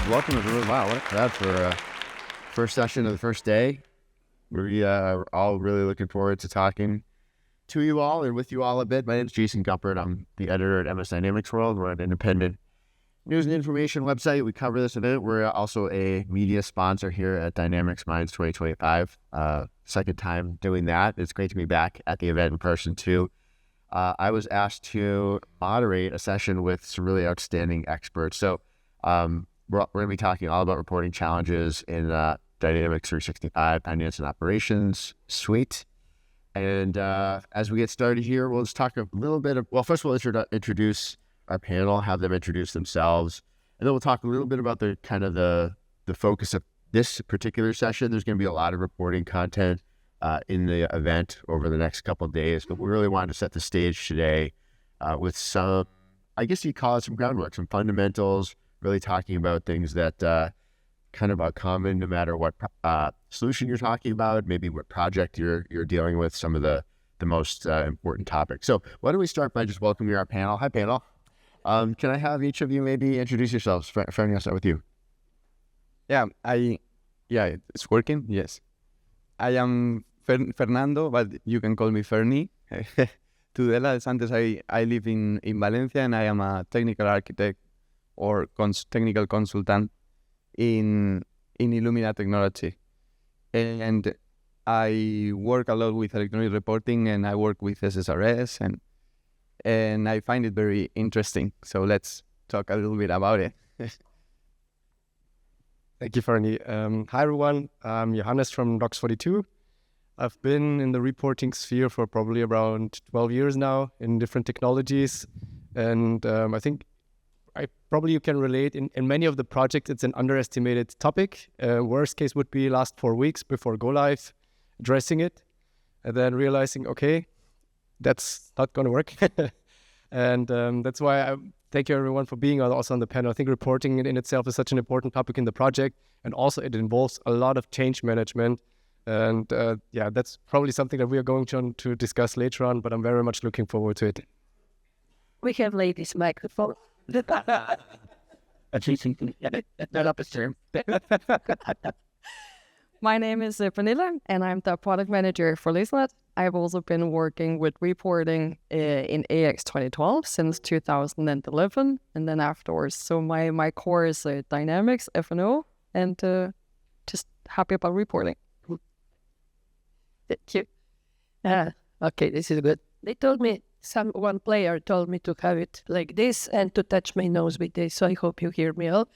Welcome everyone. Wow, what a crowd for first session of the first day. We are all really looking forward to talking to you all and with you all a bit. My name is Jason Gumpert. I'm the editor at MS Dynamics World. We're an independent news and information website. We cover this event. We're also a media sponsor here at DynamicsMinds 2025. Second time doing that. It's great to be back at the event in person too. I was asked to moderate a session with some really outstanding experts. So we're going to be talking all about reporting challenges in Dynamics 365 Finance and Operations Suite. And as we get started here, we'll just talk a little bit of, well, first we'll introduce our panel, have them introduce themselves, and then we'll talk a little bit about the kind of the focus of this particular session. There's going to be a lot of reporting content in the event over the next couple of days, but we really wanted to set the stage today with some, I guess you'd call it some groundwork, some fundamentals, really talking about things that kind of are common no matter what solution you're talking about, maybe what project you're dealing with, some of the most important topics. So why don't we start by just welcoming our panel. Hi, panel. Can I have each of you maybe introduce yourselves? Fernie, I'll start with you. Yeah, it's working. Yes. I am Fernando, but you can call me Fernie. Tudela de Santos, I live in Valencia, and I am a technical architect or technical consultant in Illumina technology. And I work a lot with electronic reporting, and I work with SSRS, and I find it very interesting. So let's talk a little bit about it. Thank you, Fernie. Hi, everyone. I'm Johannes from Docs42. I've been in the reporting sphere for probably around 12 years now in different technologies. And I think you can relate in many of the projects. It's an underestimated topic. Worst case would be last 4 weeks before go live, addressing it, and then realizing, okay, that's not going to work. And that's why I thank you everyone for being also on the panel. I think reporting in itself is such an important topic in the project, and also it involves a lot of change management. And that's probably something that we are going to discuss later on, but I'm very much looking forward to it. We have ladies' microphone. My name is Vanilla, and I'm the product manager for Lislet. I've also been working with reporting in AX 2012 since 2011, and then afterwards. So my core is Dynamics, FO, and just happy about reporting. Thank you. Okay, this is good. They told me, one player told me to have it like this and to touch my nose with this, so I hope you hear me all.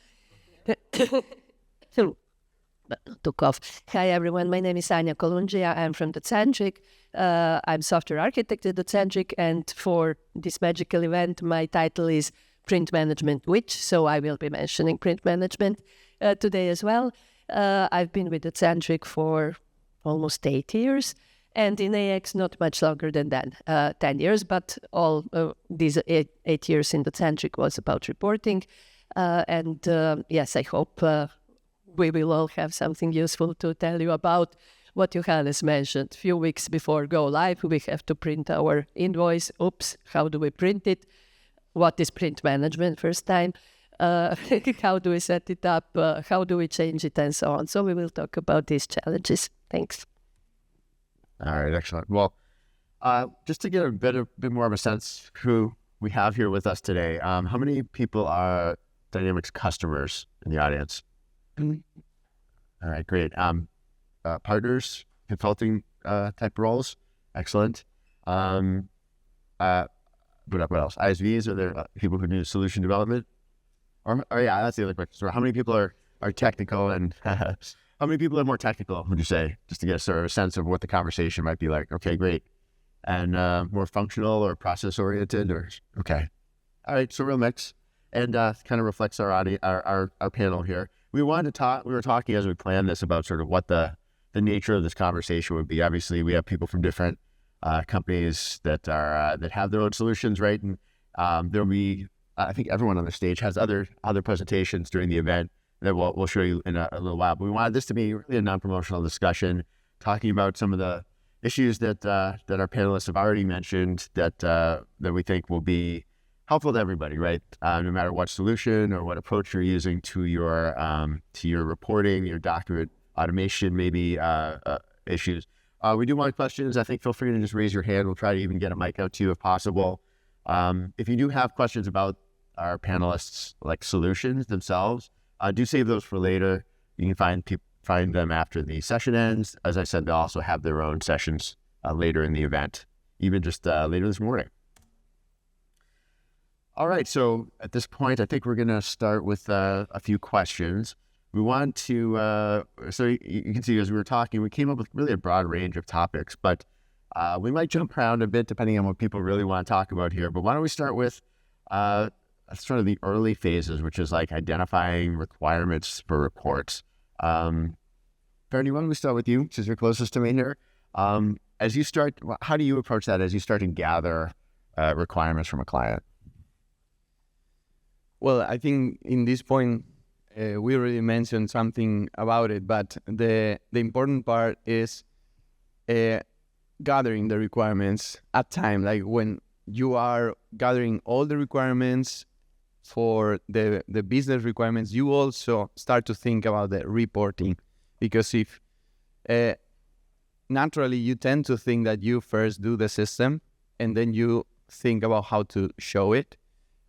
To cough. Hi, everyone. My name is Anya Kolungia. I'm from Docentric. I'm software architect at Docentric, and for this magical event, my title is Print Management Witch, so I will be mentioning print management today as well. I've been with Docentric for almost 8 years, and in AX not much longer than that, 10 years, but all these 8 years in Docentric was about reporting. Yes, I hope we will all have something useful to tell you about what Johannes mentioned. A few weeks before go live, we have to print our invoice. Oops, how do we print it? What is print management first time? How do we set it up? How do we change it, and so on? So we will talk about these challenges. Thanks. All right, excellent. Well, just to get a bit more of a sense who we have here with us today, how many people are Dynamics customers in the audience? All right, great. Partners, consulting type roles, excellent. What else? ISVs, are there people who do solution development? Or yeah, that's the other question. So how many people are technical, and how many people are more technical, would you say, just to get sort of a sense of what the conversation might be like? Okay, great. And more functional or process oriented, or okay. All right, so real mix, and kind of reflects our panel here. We were talking as we planned this about sort of what the nature of this conversation would be. Obviously, we have people from different companies that have their own solutions, right? And there'll be, I think everyone on the stage has other presentations during the event that we'll show you in a little while. But we wanted this to be really a non-promotional discussion, talking about some of the issues that our panelists have already mentioned that we think will be helpful to everybody, right? No matter what solution or what approach you're using to your reporting, your document automation, maybe issues. We do want questions. I think feel free to just raise your hand. We'll try to even get a mic out to you if possible. If you do have questions about our panelists, like solutions themselves, do save those for later. You can find them after the session ends. As I said, they'll also have their own sessions later in the event, even just later this morning. All right, so at this point, I think we're going to start with a few questions. We want to, so you can see as we were talking, we came up with really a broad range of topics, but we might jump around a bit depending on what people really want to talk about here. But why don't we start with sort of the early phases, which is like identifying requirements for reports. Bernie, why don't we start with you, since you're closest to me here. As you start, how do you approach that as you start to gather requirements from a client? Well, I think in this point, we already mentioned something about it, but the important part is gathering the requirements at time. Like when you are gathering all the requirements for the business requirements, you also start to think about the reporting. Because if naturally you tend to think that you first do the system and then you think about how to show it.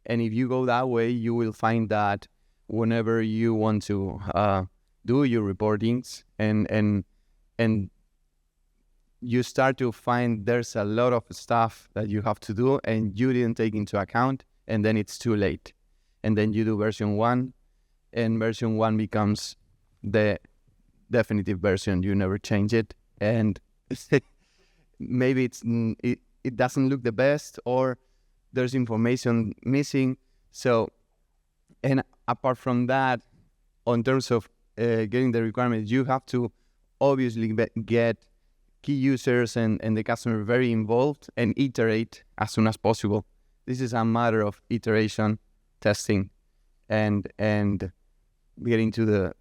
And if you go that way, you will find that whenever you want to do your reportings and you start to find there's a lot of stuff that you have to do and you didn't take into account, and then it's too late. And then you do version 1, and version 1 becomes the definitive version. You never change it, and maybe it doesn't look the best, or there's information missing. So, and apart from that, in terms of getting the requirements, you have to obviously get key users and the customer very involved and iterate as soon as possible. This is a matter of iteration, testing, and getting to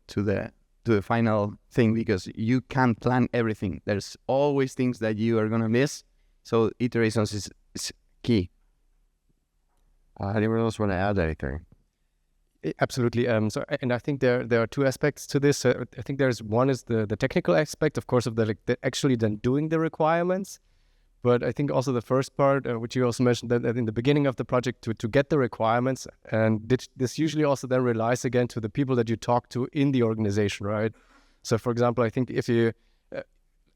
the final thing, because you can't plan everything. There's always things that you are gonna miss. So iterations is key. Anyone else want to add anything? Absolutely. So, and I think there are two aspects to this. I think there's one is the technical aspect, of course, of the actually then doing the requirements. But I think also the first part, which you also mentioned, that in the beginning of the project to get the requirements, and this usually also then relies again to the people that you talk to in the organization, right? So, for example, I think if you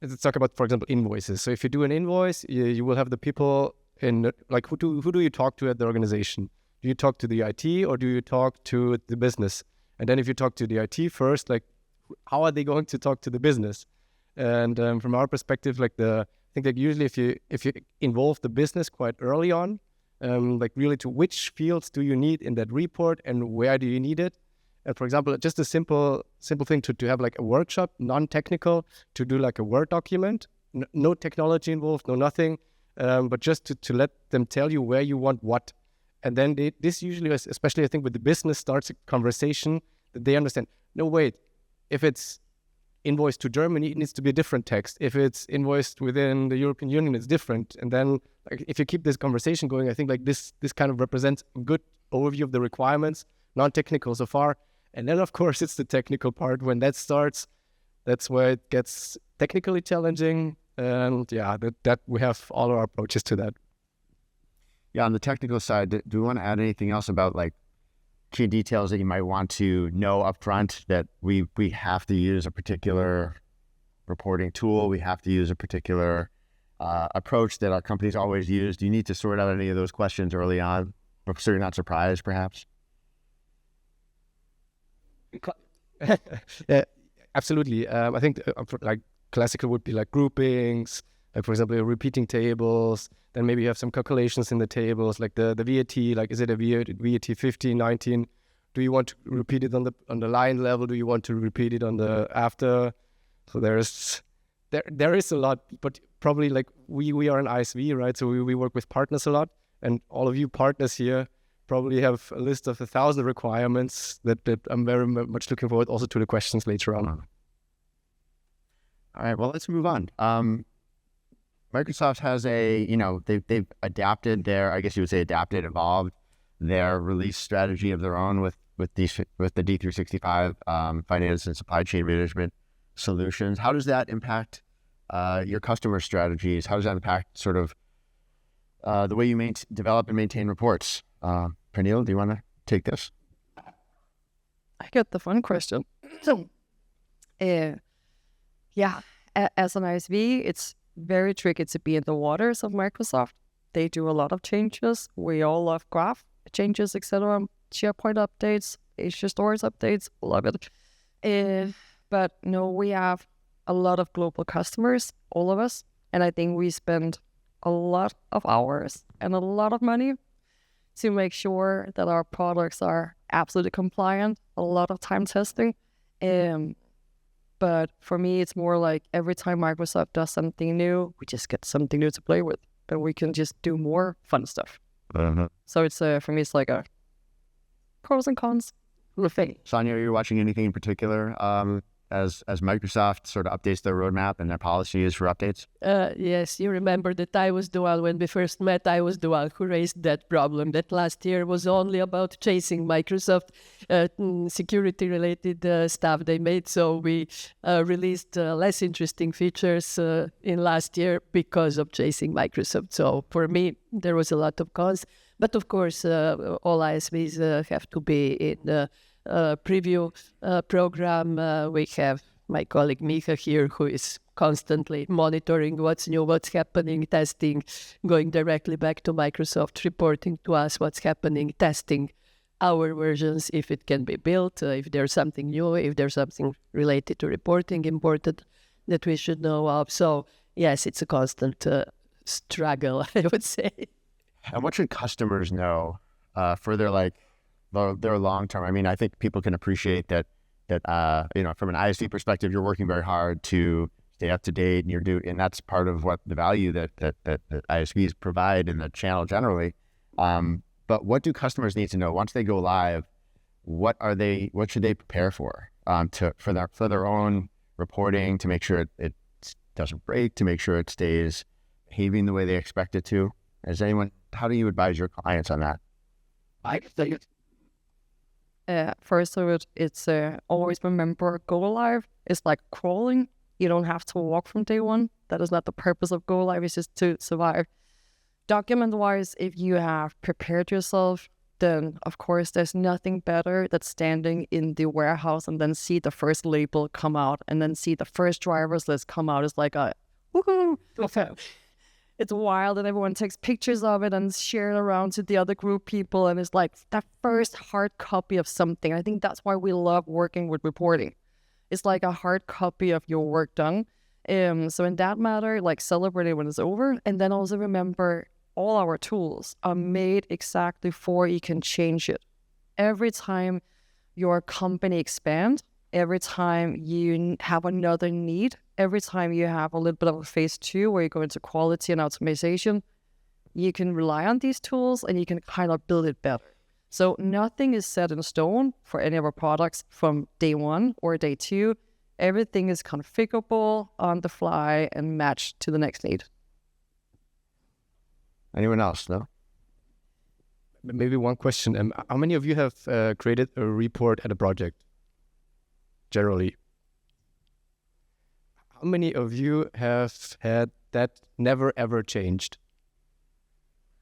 let's talk about, for example, invoices. So, if you do an invoice, you will have the people in, like, who do you talk to at the organization? Do you talk to the IT or do you talk to the business? And then if you talk to the IT first, like, how are they going to talk to the business? And from our perspective, like I think that usually if you involve the business quite early on, like really to which fields do you need in that report and where do you need it? And for example, just a simple thing to have like a workshop, non-technical, to do like a Word document, no technology involved, no nothing, but just to let them tell you where you want what. And then this usually, especially I think with the business, starts a conversation that they understand, no, wait, if it's invoiced to Germany, it needs to be a different text. If it's invoiced within the European Union, it's different. And then like, if you keep this conversation going, I think like this kind of represents a good overview of the requirements, non-technical so far. And then, of course, it's the technical part. When that starts, that's where it gets technically challenging. And yeah, that we have all our approaches to that. Yeah, on the technical side, do we want to add anything else about like key details that you might want to know upfront, that we have to use a particular reporting tool, we have to use a particular approach that our companies always use? Do you need to sort out any of those questions early on, so you're not surprised, perhaps? Yeah, absolutely. I think like classical would be like groupings, like for example, repeating tables. Then maybe you have some calculations in the tables, like the VAT, like is it a VAT 15, 19? Do you want to repeat it on the line level? Do you want to repeat it on the after? So there is a lot, but probably like we are an ISV, right? So we work with partners a lot, and all of you partners here probably have a list of 1,000 requirements that I'm very much looking forward also to the questions later on. All right, well, let's move on. Microsoft has they've adapted their, I guess you would say evolved their release strategy of their own with the D365 finance and supply chain management solutions. How does that impact your customer strategies? How does that impact sort of the way you develop and maintain reports? Pernille, do you want to take this? I get the fun question. So, yeah, as an ISV, it's very tricky to be in the waters of Microsoft. They do a lot of changes. We all love graph changes, etc. SharePoint updates, Azure Stores updates, love it. But no, we have a lot of global customers, all of us, and I think we spend a lot of hours and a lot of money to make sure that our products are absolutely compliant, a lot of time testing. But for me, it's more like every time Microsoft does something new, we just get something new to play with, and we can just do more fun stuff. So it's for me, it's like a pros and cons thing. Sonia, are you watching anything in particular as Microsoft sort of updates their roadmap and their policies for updates? Yes, you remember that I was the one, when we first met, I was the one who raised that problem, that last year was only about chasing Microsoft security-related stuff they made. So we released less interesting features in last year because of chasing Microsoft. So for me, there was a lot of cons. But of course, all ISVs have to be in the preview program. We have my colleague Micha here, who is constantly monitoring what's new, what's happening, testing, going directly back to Microsoft, reporting to us what's happening, testing our versions, if it can be built, if there's something new, if there's something related to reporting important that we should know of. So yes, it's a constant struggle, I would say. And what should customers know for their long term? I mean, I think people can appreciate that from an ISV perspective, you're working very hard to stay up to date, and that's part of what the value that ISVs provide in the channel generally. But what do customers need to know once they go live? What should they prepare for for their own reporting, to make sure it doesn't break, to make sure it stays behaving the way they expect it to? How do you advise your clients on that? First of it, it's always remember go live is like crawling. You don't have to walk from day one. That is not the purpose of go live. It's just to survive. Document wise, if you have prepared yourself, then of course there's nothing better than standing in the warehouse and then see the first label come out and then see the first driver's list come out. It's like a woohoo! It's wild, and everyone takes pictures of it and share it around to the other group people, and it's like that first hard copy of something. I think that's why we love working with reporting. It's like a hard copy of your work done. So in that matter, like celebrate it when it's over, and then also remember all our tools are made exactly for you can change it. Every time your company expands, every time you have another need, every time you have a little bit of a phase 2 where you go into quality and optimization, you can rely on these tools and you can kind of build it better. So nothing is set in stone for any of our products from day 1 or day 2. Everything is configurable on the fly and matched to the next need. Anyone else? No? Maybe one question. How many of you have created a report at a project? Generally. How many of you have had that never ever changed?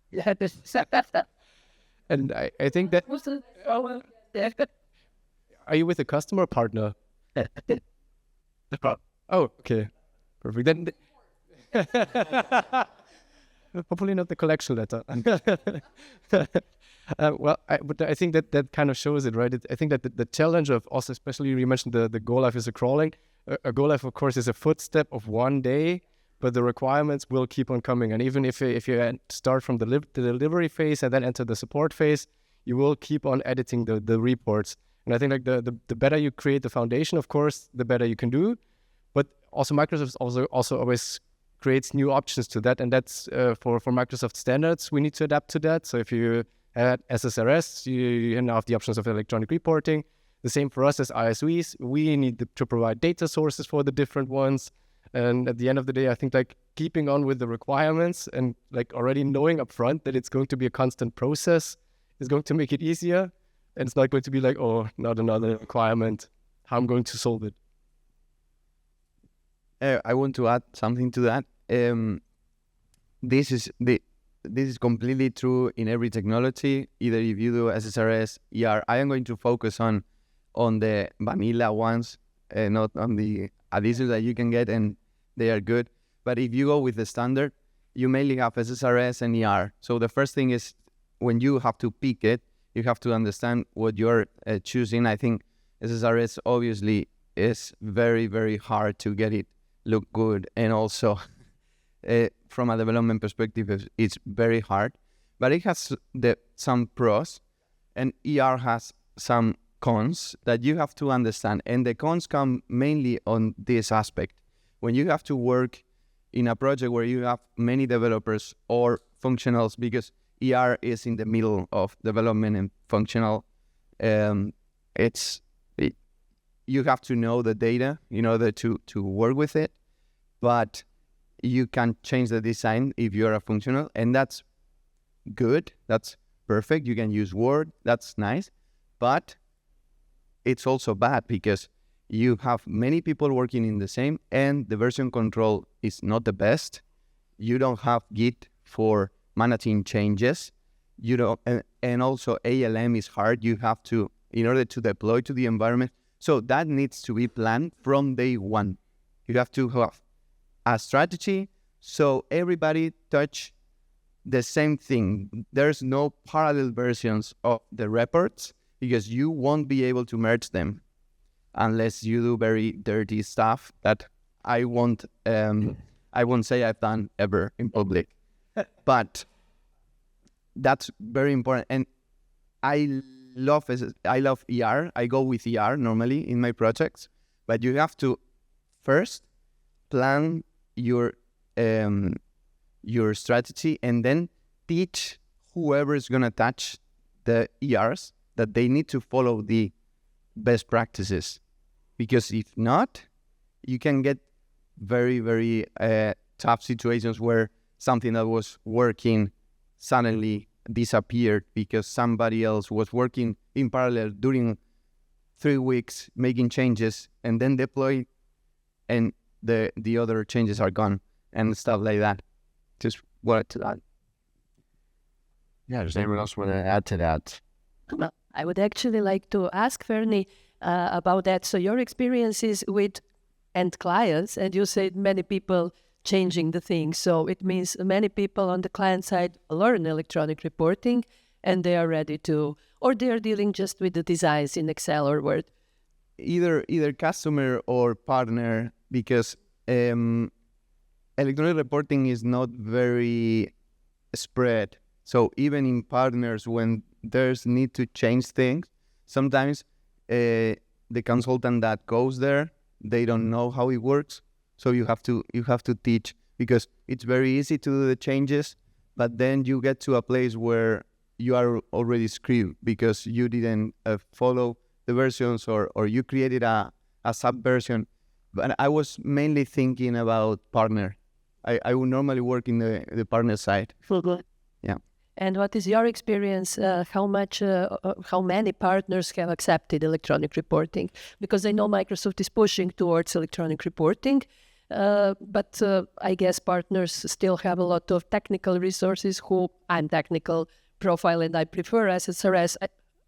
Yeah, and I think that... Are you with a customer or partner? Oh, okay. Perfect. Then hopefully not the collection letter. Well, I think that kind of shows it, right? I think that the challenge of also, especially you mentioned the go live is a crawling. A go live, of course, is a footstep of one day, but the requirements will keep on coming. And even if you start from the delivery phase and then enter the support phase, you will keep on editing the reports. And I think like the better you create the foundation, of course, the better you can do. But also Microsoft also always creates new options to that, and that's for Microsoft standards. We need to adapt to that. So if you add SSRS, you now have the options of electronic reporting. The same for us as ISVs. We need to provide data sources for the different ones. And at the end of the day, I think like keeping on with the requirements and like already knowing upfront that it's going to be a constant process is going to make it easier, and it's not going to be like, oh, not another requirement. How I'm going to solve it. I want to add something to that. This is completely true in every technology. Either if you do SSRS, ER, I am going to focus on the vanilla ones, not on the adhesives that you can get, and they are good. But if you go with the standard, you mainly have SSRS and ER. So the first thing is, when you have to pick it, you have to understand what you're choosing. I think SSRS obviously is very, very hard to get it look good, and also from a development perspective, it's very hard. But it has some pros, and ER has some cons that you have to understand. And the cons come mainly on this aspect. When you have to work in a project where you have many developers or functionals, because ER is in the middle of development and functional, you have to know the data in order to work with it, but you can change the design if you're a functional, and that's good, that's perfect. You can use Word, that's nice, but it's also bad because you have many people working in the same, and the version control is not the best. You don't have Git for managing changes. You don't, and also ALM is hard. You have to, in order to deploy to the environment. So that needs to be planned from day one. You have to have a strategy so everybody touch the same thing. There's no parallel versions of the reports because you won't be able to merge them unless you do very dirty stuff that I won't say I've done ever in public. But that's very important. And I love ER. I go with ER normally in my projects, but you have to first plan your strategy and then teach whoever is going to touch the ERs that they need to follow the best practices. Because if not, you can get very, very tough situations where something that was working suddenly disappeared because somebody else was working in parallel during 3 weeks, making changes, and then deploy, and the other changes are gone and stuff like that. Just wanted to add. Yeah, does anyone else want to add to that? Well, I would actually like to ask Fernie about that. So your experiences with end clients, and you said many people changing the thing. So it means many people on the client side learn electronic reporting and they are ready to, or they are dealing just with the designs in Excel or Word. Either customer or partner, because electronic reporting is not very spread. So even in partners, when there's need to change things, sometimes the consultant that goes there, they don't know how it works. So you have to teach, because it's very easy to do the changes, but then you get to a place where you are already screwed because you didn't follow the versions or you created a subversion. But I was mainly thinking about partner. I would normally work in the partner side. Yeah. And what is your experience? How many partners have accepted electronic reporting? Because I know Microsoft is pushing towards electronic reporting, but I guess partners still have a lot of technical resources. I'm technical profile and I prefer SSRS,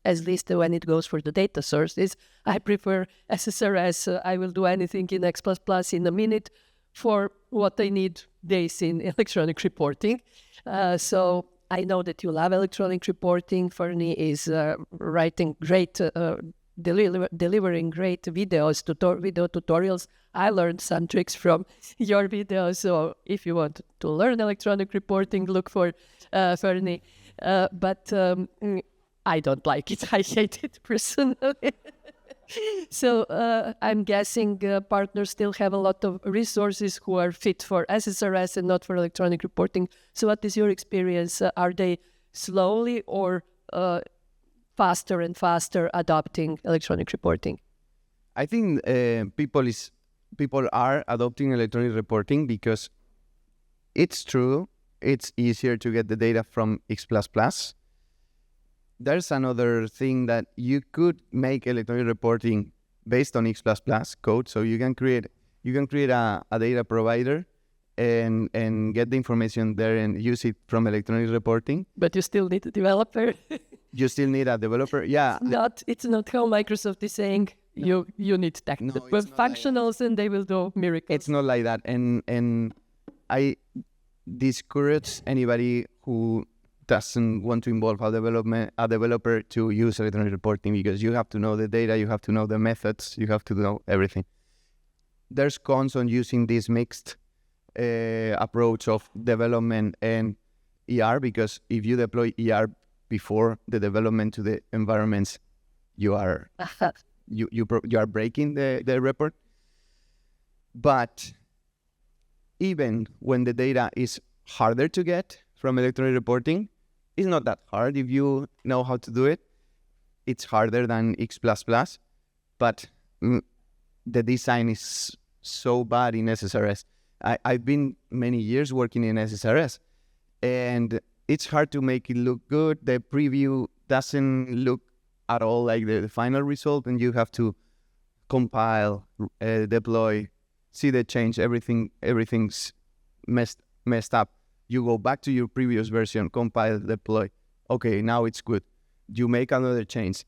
at least when it goes for the data sources. I prefer SSRS. I will do anything in X++ in a minute for what I need days in electronic reporting. So I know that you love electronic reporting. Fernie is writing great, delivering great videos, video tutorials. I learned some tricks from your videos. So if you want to learn electronic reporting, look for Fernie. But I don't like it. I hate it personally. So I'm guessing partners still have a lot of resources who are fit for SSRS and not for electronic reporting. So what is your experience? Are they slowly or faster and faster adopting electronic reporting? I think people are adopting electronic reporting because it's true. It's easier to get the data from X++. there's another thing that you could make electronic reporting based on X++ code. So you can create a data provider and get the information there and use it from electronic reporting. But you still need a developer. You still need a developer. Yeah. It's not how Microsoft is saying you need technical functionals and they will do miracles. It's not like that. And I discourage anybody who doesn't want to involve a developer to use electronic reporting, because you have to know the data, you have to know the methods, you have to know everything. There's cons on using this mixed approach of development and ER, because if you deploy ER before the development to the environments, you are you are breaking the report. But even when the data is harder to get from electronic reporting, it's not that hard if you know how to do it. It's harder than X++, but the design is so bad in SSRS. I've been many years working in SSRS, and it's hard to make it look good. The preview doesn't look at all like the final result, and you have to compile, deploy, see the change. Everything's messed up. You go back to your previous version, compile, deploy. Okay, now it's good. You make another change.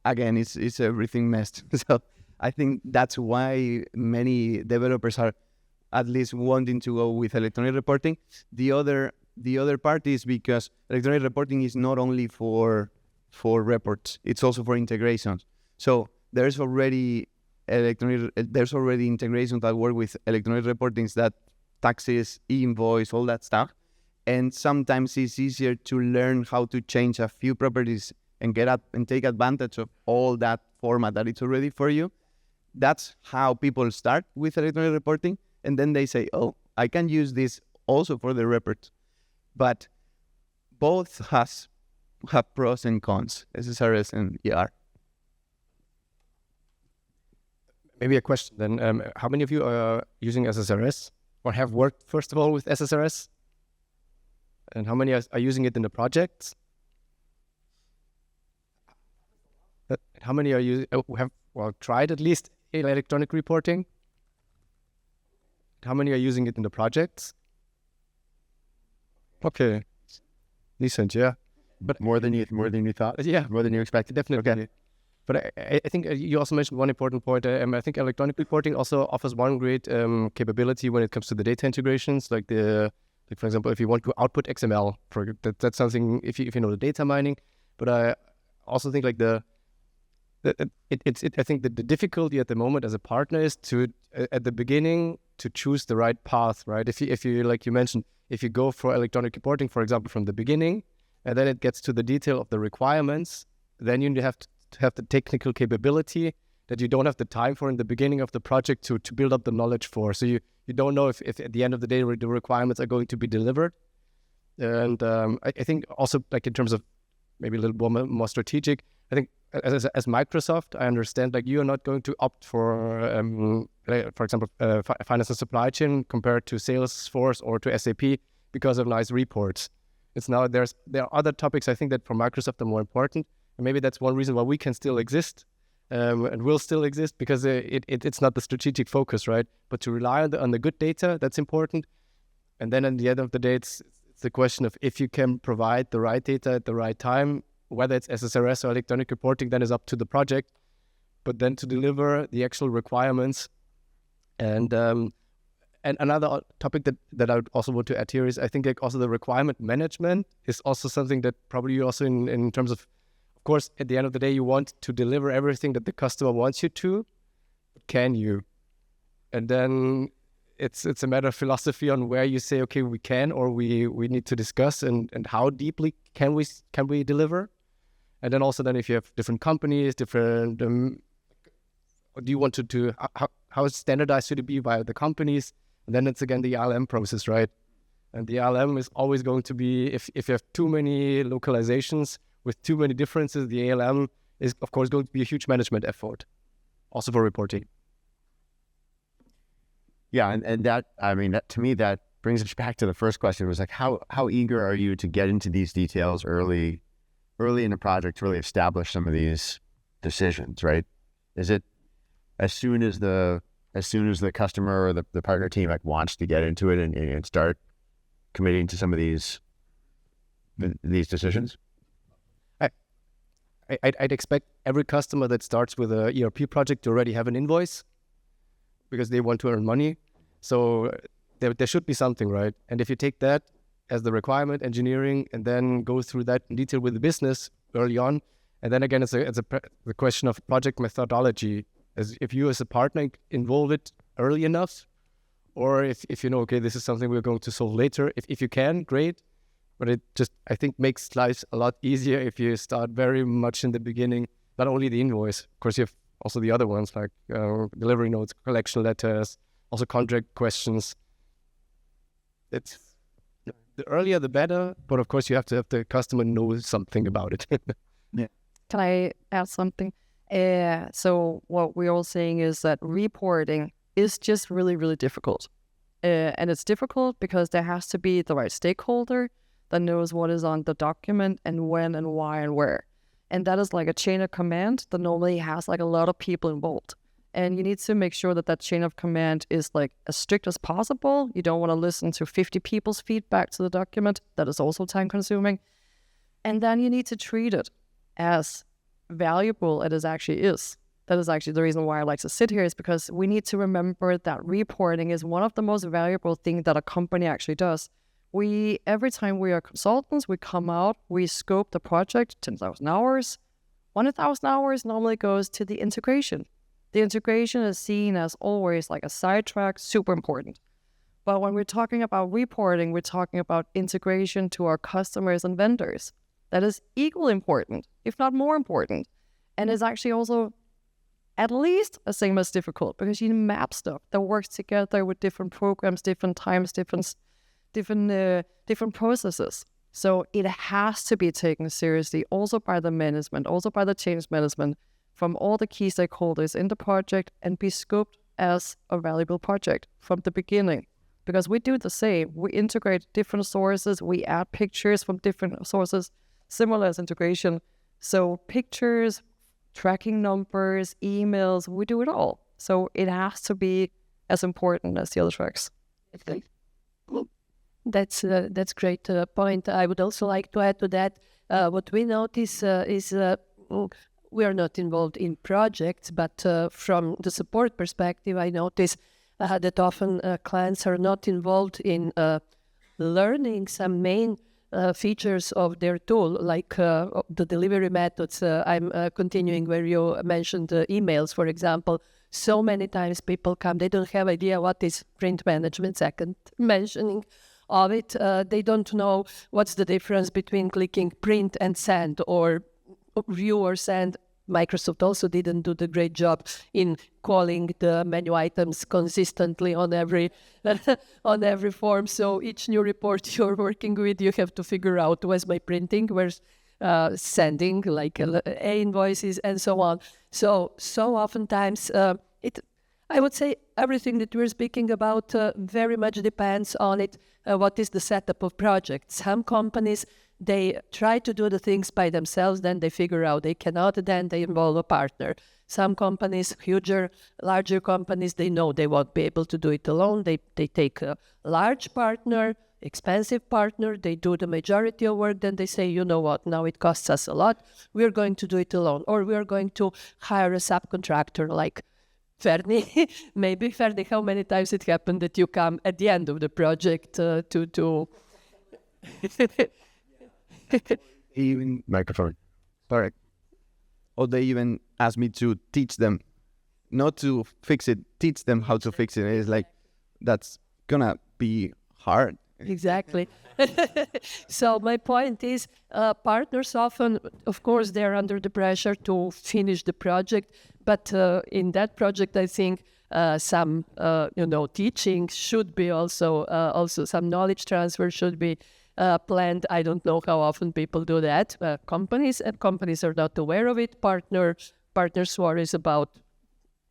Again, it's everything messed. So I think that's why many developers are at least wanting to go with electronic reporting. The other part is because electronic reporting is not only for reports, it's also for integrations. So there's already integrations that work with electronic reportings, that taxes, e-invoice, all that stuff. And sometimes it's easier to learn how to change a few properties and get up and take advantage of all that format that it's already for you. That's how people start with electronic reporting. And then they say, oh, I can use this also for the reports. But both have pros and cons, SSRS and ER. Maybe a question then. How many of you are using SSRS or have worked, first of all, with SSRS? And how many are using it in the projects? How many are using, have tried at least electronic reporting? How many are using it in the projects? Okay, decent, yeah. But more than you thought? Yeah. More than you expected? Definitely. Okay. But I think you also mentioned one important point. I think electronic reporting also offers one great capability when it comes to the data integrations. Like for example, if you want to output XML, that's something if you know the data mining. But I also think like I think that the difficulty at the moment as a partner is to at the beginning to choose the right path, right? If you like you mentioned, if you go for electronic reporting, for example, from the beginning, and then it gets to the detail of the requirements, then you have to have the technical capability that you don't have the time for in the beginning of the project to build up the knowledge for. So you don't know if at the end of the day the requirements are going to be delivered. And I think also like in terms of maybe a little more strategic, I think as Microsoft, I understand like you are not going to opt for example, finance and supply chain compared to Salesforce or to SAP because of nice reports. It's now there are other topics I think that for Microsoft are more important, and maybe that's one reason why we can still exist and will still exist, because it's not the strategic focus, right? But to rely on the good data, that's important. And then at the end of the day, it's the question of if you can provide the right data at the right time, whether it's SSRS or electronic reporting, then is up to the project. But then to deliver the actual requirements. And another topic that I would also want to add here is I think like also the requirement management is also something that probably you also in terms of course, at the end of the day, you want to deliver everything that the customer wants you to. Can you? And then it's a matter of philosophy on where you say, okay, we can, or we need to discuss and how deeply can we deliver? And then also if you have different companies, different, do you want to how standardized should it be by the companies? And then it's again the ALM process, right? And the ALM is always going to be, if you have too many localizations with too many differences, the ALM is of course going to be a huge management effort, also for reporting. Yeah, and that, I mean, to me, that brings us back to the first question. It was like, how eager are you to get into these details early early in a project to really establish some of these decisions, right? Is it as soon as the customer or the partner team like wants to get into it and start committing to some of these decisions? I'd expect every customer that starts with a ERP project to already have an invoice because they want to earn money. So there should be something, right? And if you take that as the requirement, engineering, and then go through that in detail with the business early on, and then again, it's the question of project methodology. As if you as a partner involve it early enough, or if you know, okay, this is something we're going to solve later. If you can, great. But it just, I think, makes life a lot easier if you start very much in the beginning. Not only the invoice, of course, you have also the other ones like delivery notes, collection letters, also contract questions. It's the earlier the better, but of course you have to have the customer know something about it. Yeah. Can I add something? So what we're all saying is that reporting is just really, really difficult. And it's difficult because there has to be the right stakeholder that knows what is on the document and when and why and where. And that is like a chain of command that normally has like a lot of people involved. And you need to make sure that that chain of command is like as strict as possible. You don't want to listen to 50 people's feedback to the document. That is also time consuming. And then you need to treat it as valuable as it actually is. That is actually the reason why I like to sit here, is because we need to remember that reporting is one of the most valuable things that a company actually does. Every time we are consultants, we come out, we scope the project, 10,000 hours. 1,000 hours normally goes to the integration. The integration is seen as always like a sidetrack, super important. But when we're talking about reporting, we're talking about integration to our customers and vendors. That is equally important, if not more important. And is actually also at least the same as difficult, because you map stuff that works together with different programs, different times, different processes. So it has to be taken seriously also by the management, also by the change management, from all the key stakeholders in the project, and be scoped as a valuable project from the beginning. Because we do the same. We integrate different sources. We add pictures from different sources, similar as integration. So pictures, tracking numbers, emails, we do it all. So it has to be as important as the other tracks. That's great point. I would also like to add to that. What we notice is we are not involved in projects, but from the support perspective, I notice that often clients are not involved in learning some main features of their tool, like the delivery methods. I'm continuing where you mentioned emails, for example. So many times people come, they don't have idea what is print management, second mentioning of it. They don't know what's the difference between clicking print and send, or view or send. Microsoft also didn't do the great job in calling the menu items consistently on every form. So each new report you're working with, you have to figure out where's my printing, where's sending, like invoices and so on. So oftentimes I would say everything that we're speaking about very much depends on it. What is the setup of projects? Some companies, they try to do the things by themselves, then they figure out they cannot, then they involve a partner. Some companies, larger companies, they know they won't be able to do it alone. They take a large partner, expensive partner, they do the majority of work, then they say, you know what, now it costs us a lot, we're going to do it alone. Or we're going to hire a subcontractor like Fernie. Maybe, Fernie, how many times it happened that you come at the end of the project to... Even Microphone. correct. Or they even ask me to teach them, not to fix it, teach them how to fix it. It's like, that's gonna be hard. Exactly. So my point is, partners often, of course, they're under the pressure to finish the project. But in that project, I think some, teaching should be also some knowledge transfer should be planned. I don't know how often people do that. Companies are not aware of it. Partners worries about,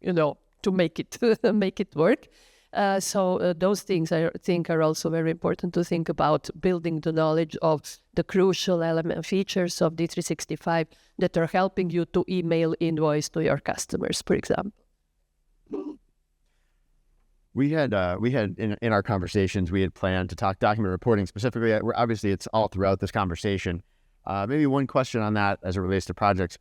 to make it work. So those things I think are also very important to think about, building the knowledge of the crucial element features of D365 that are helping you to email invoice to your customers, for example. We had in our conversations, we had planned to talk document reporting specifically. Obviously, it's all throughout this conversation. Maybe one question on that as it relates to projects.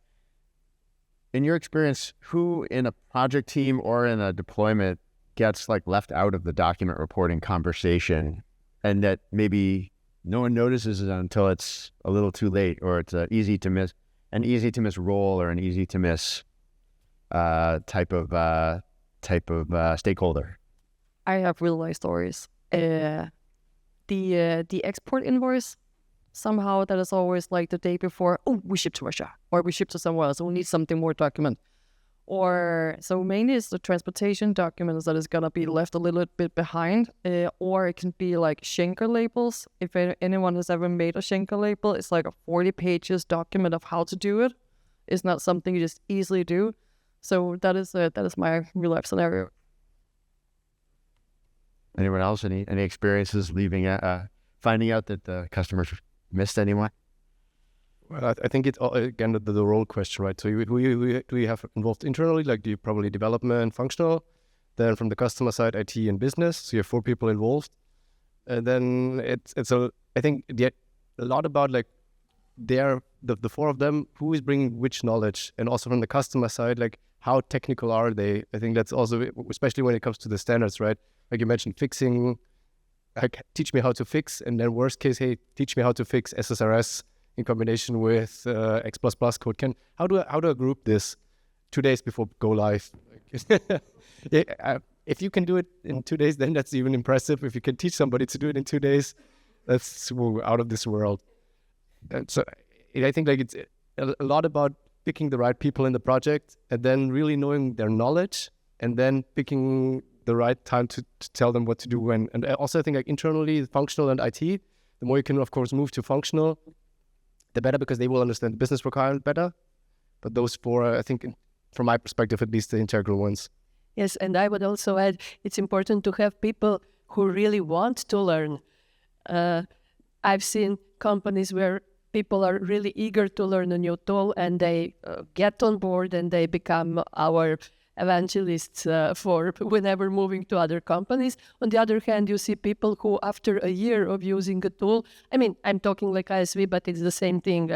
In your experience, who in a project team or in a deployment gets like left out of the document reporting conversation, and that maybe no one notices it until it's a little too late, or it's an easy to miss role, or an easy to miss type of stakeholder? I have real life stories. The export invoice, somehow that is always like the day before, oh, we ship to Russia or we ship to somewhere else, so we need something more document. Or so mainly it's the transportation documents that is gonna be left a little bit behind, or it can be like Schenker labels. If anyone has ever made a Schenker label, it's like a 40 pages document of how to do it. It's not something you just easily do. So that is my real life scenario. Anyone else? Any experiences finding out that the customers missed anyone? Well, I think it's again the role question, right? So who do you have involved internally? Like, do you probably development, functional? Then from the customer side, IT and business. So you have 4 people involved, and then I think a lot about like the 4 of them, who is bringing which knowledge, and also from the customer side, like how technical are they? I think that's also, especially when it comes to the standards, right? Like you mentioned, fixing. Like, teach me how to fix, and then worst case, hey, teach me how to fix SSRS in combination with X++ code. How do I group this 2 days before go live? If you can do it in 2 days, then that's even impressive. If you can teach somebody to do it in 2 days, that's out of this world. And so I think like it's a lot about picking the right people in the project, and then really knowing their knowledge, and then picking the right time to tell them what to do. And also I think like internally, functional and IT, the more you can of course move to functional, the better, because they will understand the business requirement better. But those 4, I think, from my perspective, at least the integral ones. Yes, and I would also add, it's important to have people who really want to learn. I've seen companies where people are really eager to learn a new tool, and they get on board and they become our evangelists for whenever moving to other companies. On the other hand, you see people who, after a year of using a tool, I mean, I'm talking like ISV, but it's the same thing.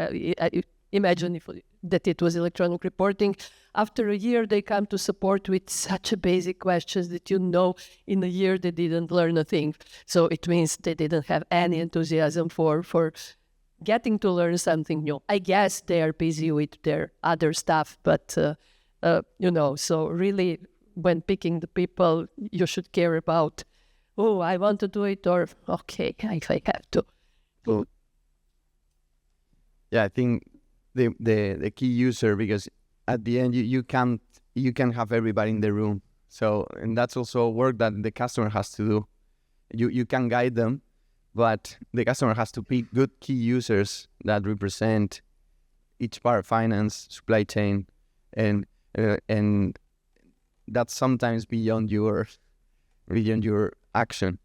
Imagine that it was electronic reporting. After a year, they come to support with such a basic questions that in a year they didn't learn a thing. So it means they didn't have any enthusiasm for getting to learn something new. I guess they are busy with their other stuff, but so really when picking the people, you should care about, oh, I want to do it, or okay, I have to. Yeah, I think the key user, because at the end you can have everybody in the room. So, and that's also work that the customer has to do. You can guide them, but the customer has to pick good key users that represent each part: finance, supply chain, and that's sometimes beyond your action.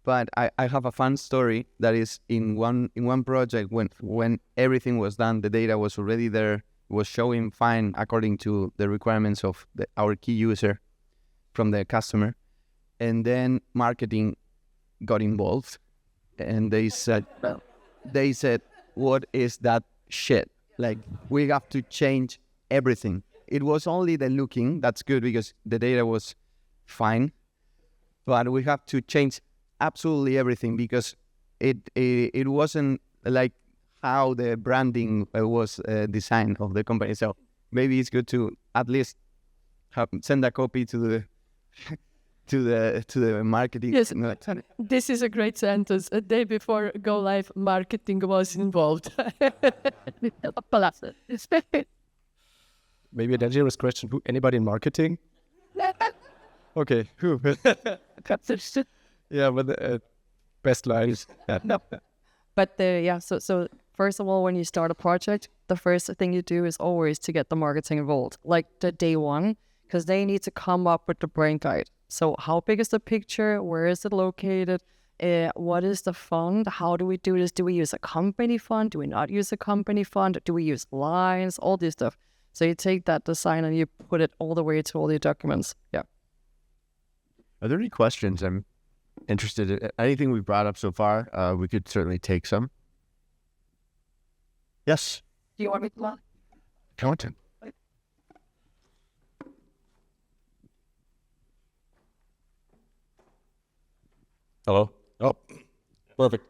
But I have a fun story that is in one project when everything was done, the data was already there, was showing fine according to the requirements of our key user from the customer, and then marketing got involved, and they said, what is that shit? Like, we have to change everything. It was only the looking, that's good because the data was fine, but we have to change absolutely everything because it wasn't like how the branding was designed of the company. So maybe it's good to at least send a copy to the marketing. Yes, this is a great sentence. A day before go live, marketing was involved. Maybe a dangerous question. Anybody in marketing? Okay, who? Yeah, but best lines. But so first of all, when you start a project, the first thing you do is always to get the marketing involved, like the day one, because they need to come up with the brain guide. So how big is the picture? Where is it located? What is the font? How do we do this? Do we use a company font? Do we not use a company font? Do we use lines? All this stuff. So you take that design and you put it all the way to all the documents. Yeah. Are there any questions? I'm interested in anything we've brought up so far. We could certainly take some. Yes. Do you want me to? Content. Hello? Oh, perfect.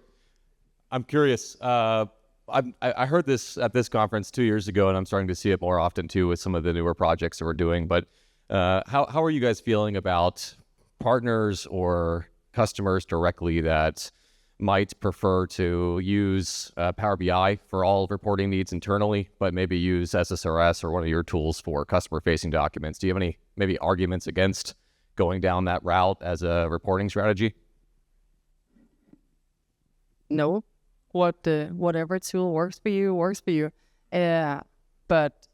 I'm curious. I heard this at this conference 2 years ago, and I'm starting to see it more often too with some of the newer projects that we're doing. But how are you guys feeling about partners or customers directly that might prefer to use Power BI for all reporting needs internally, but maybe use SSRS or one of your tools for customer-facing documents? Do you have any maybe arguments against going down that route as a reporting strategy? No, whatever tool works for you, works for you. But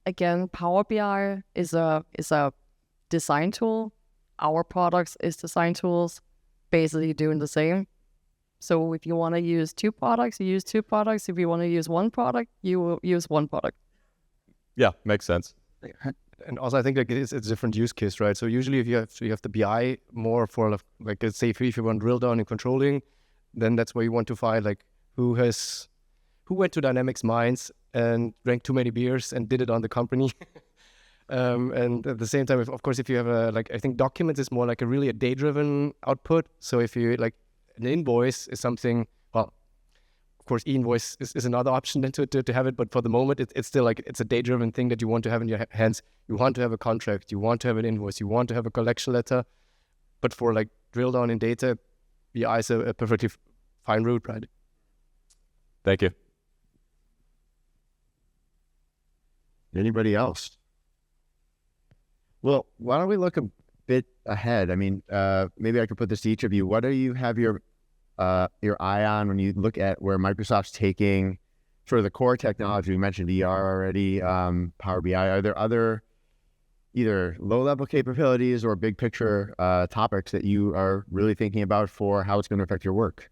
again, Power BI is a design tool. Our products is design tools, basically doing the same. So if you want to use two products, you use two products. If you want to use one product, you will use one product. Yeah, makes sense. And also, I think like it's a different use case, right? So usually, if you have the BI more for like let's say if you want drill down in controlling, then that's where you want to find like who went to DynamicsMinds and drank too many beers and did it on the company. And at the same time, of course, if you have I think documents is more like a day-driven output. So if you like an invoice is something, well, of course, e-invoice is another option than to have it. But for the moment, it's still like it's a day-driven thing that you want to have in your hands. You want to have a contract, you want to have an invoice, you want to have a collection letter. But for like drill down in data, BI is a perfectly fine route, right? Thank you. Anybody else? Well, why don't we look a bit ahead? I mean, maybe I could put this to each of you. What do you have your eye on when you look at where Microsoft's taking sort of the core technology? We mentioned ER already, Power BI. Are there other either low-level capabilities or big picture topics that you are really thinking about for how it's going to affect your work?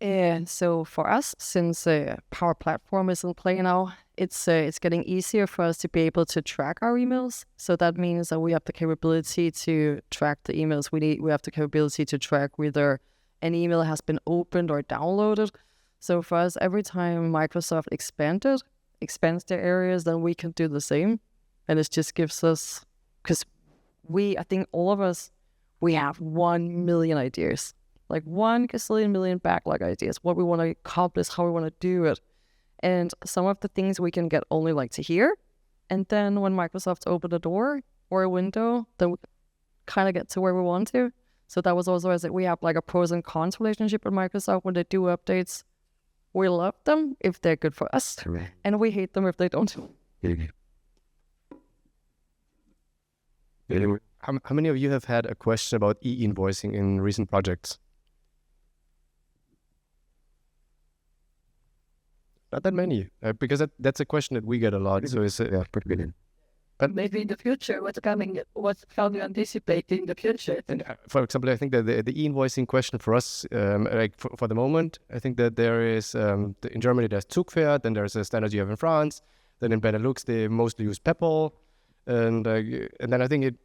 And so for us, since Power Platform is in play now, it's getting easier for us to be able to track our emails. So that means that we have the capability to track the emails we need. We have the capability to track whether an email has been opened or downloaded. So for us, every time Microsoft expands their areas, then we can do the same. And it just gives us, because I think all of us, we have 1 million ideas, like 1 gazillion million backlog ideas, what we want to accomplish, how we want to do it. And some of the things we can get only like to hear. And then when Microsoft opened a door or a window, then we kind of get to where we want to. So that was also as we have like a pros and cons relationship with Microsoft when they do updates. We love them if they're good for us, and we hate them if they don't. How many of you have had a question about e-invoicing in recent projects? Not that many, because that's a question that we get a lot. So it's pretty good. But maybe in the future, how do you anticipate in the future? And for example, I think that the e-invoicing question for us, like for the moment, I think that there is, in Germany there's Zugpferd, then there's a standard you have in France, then in Benelux they mostly use PEPAL, and then I think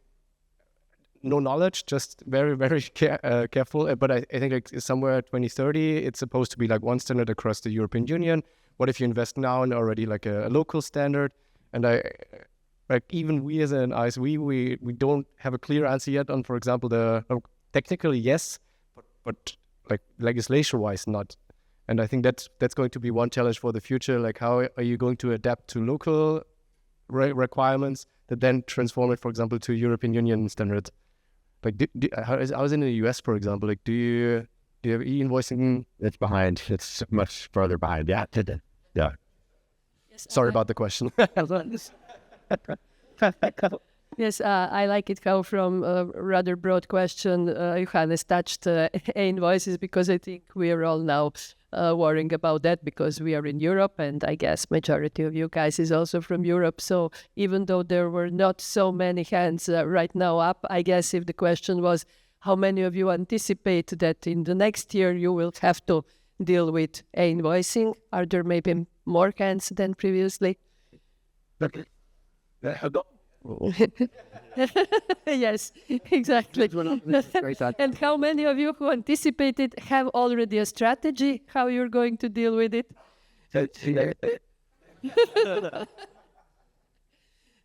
no knowledge, just very, very careful. But I think like somewhere 2030, it's supposed to be like one standard across the European Union. What if you invest now in already like a local standard? And like even we as an ISV, we don't have a clear answer yet on, for example, technically yes, but like legislation-wise not. And I think that's going to be one challenge for the future. Like how are you going to adapt to local requirements that then transform it, for example, to European Union standards? Like I was in the US, for example. Like do you have e-invoicing? It's behind. It's much further behind. Yeah. Yeah. Yes, Sorry about the question. Yes, I like it how from a rather broad question Johannes touched invoices, because I think we are all now worrying about that because we are in Europe, and I guess majority of you guys is also from Europe. So even though there were not so many hands right now up, I guess if the question was how many of you anticipate that in the next year you will have to deal with invoicing, are there maybe more hands than previously? Yes, exactly. And how many of you who anticipated have already a strategy how you're going to deal with it?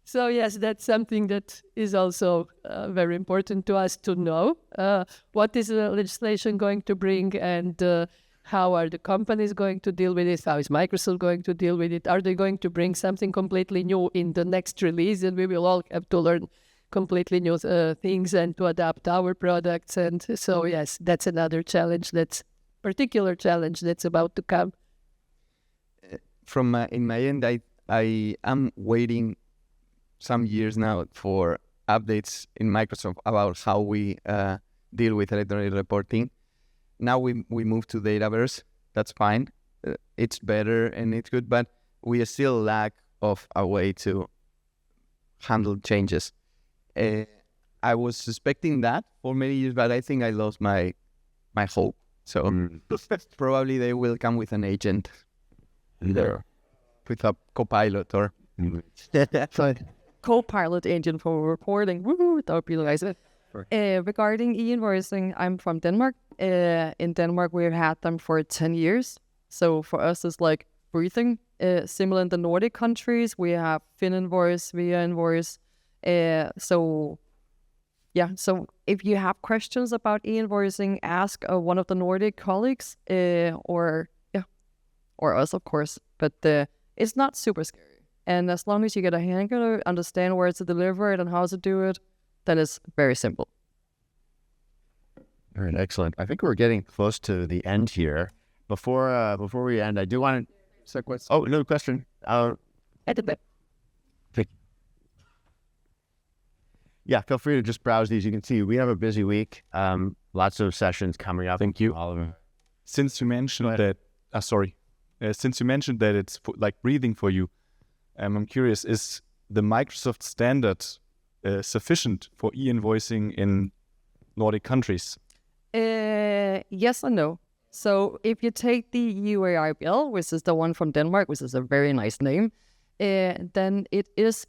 So yes, that's something that is also very important to us to know. What is the legislation going to bring, and how are the companies going to deal with it? How is Microsoft going to deal with it? Are they going to bring something completely new in the next release, and we will all have to learn completely new things and to adapt our products? And so yes, that's another challenge. That's particular challenge that's about to come. From in my end, I am waiting some years now for updates in Microsoft about how we deal with electronic reporting. Now we move to Dataverse. That's fine. It's better and it's good, but we still lack of a way to handle changes. I was suspecting that for many years, but I think I lost my hope. So probably they will come with an agent there, with a copilot or Co-pilot engine for reporting. Woohoo! That would be nice. Regarding e-invoicing, I'm from Denmark. In Denmark, we've had them for 10 years. So for us, it's like breathing. Similar in the Nordic countries, we have FinInvoice, Via Invoice. So if you have questions about e-invoicing, ask one of the Nordic colleagues or us, of course. But it's not super scary. And as long as you get a handle, understand where to deliver it and how to do it, then it's very simple. All right, excellent. I think we're getting close to the end here. Before we end, I do want to... Oh, another question. Yeah, feel free to just browse these. You can see we have a busy week. Lots of sessions coming up. Thank you. All of them. Since you mentioned that... since you mentioned that it's like breathing for you, I'm curious, is the Microsoft standard sufficient for e-invoicing in Nordic countries? Yes and no. So if you take the UAI bill, which is the one from Denmark, which is a very nice name, then it is,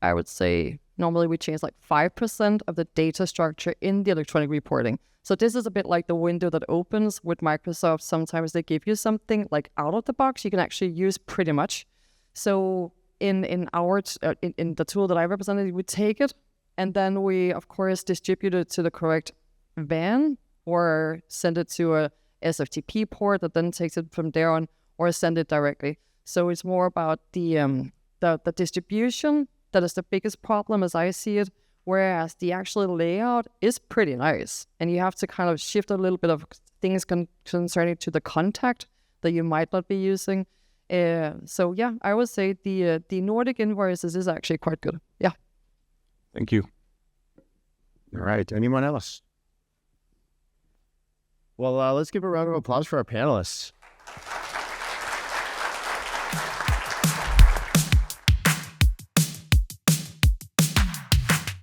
I would say, normally we change like 5% of the data structure in the electronic reporting. So this is a bit like the window that opens with Microsoft. Sometimes they give you something like out of the box you can actually use pretty much. So in the tool that I represented, we take it and then we, of course, distribute it to the correct van or send it to a SFTP port that then takes it from there on, or send it directly. So it's more about the distribution that is the biggest problem as I see it, whereas the actual layout is pretty nice. And you have to kind of shift a little bit of things concerning to the contact that you might not be using. So yeah, I would say the Nordic invoices is actually quite good. Yeah. Thank you. All right. Anyone else? Well, let's give a round of applause for our panelists.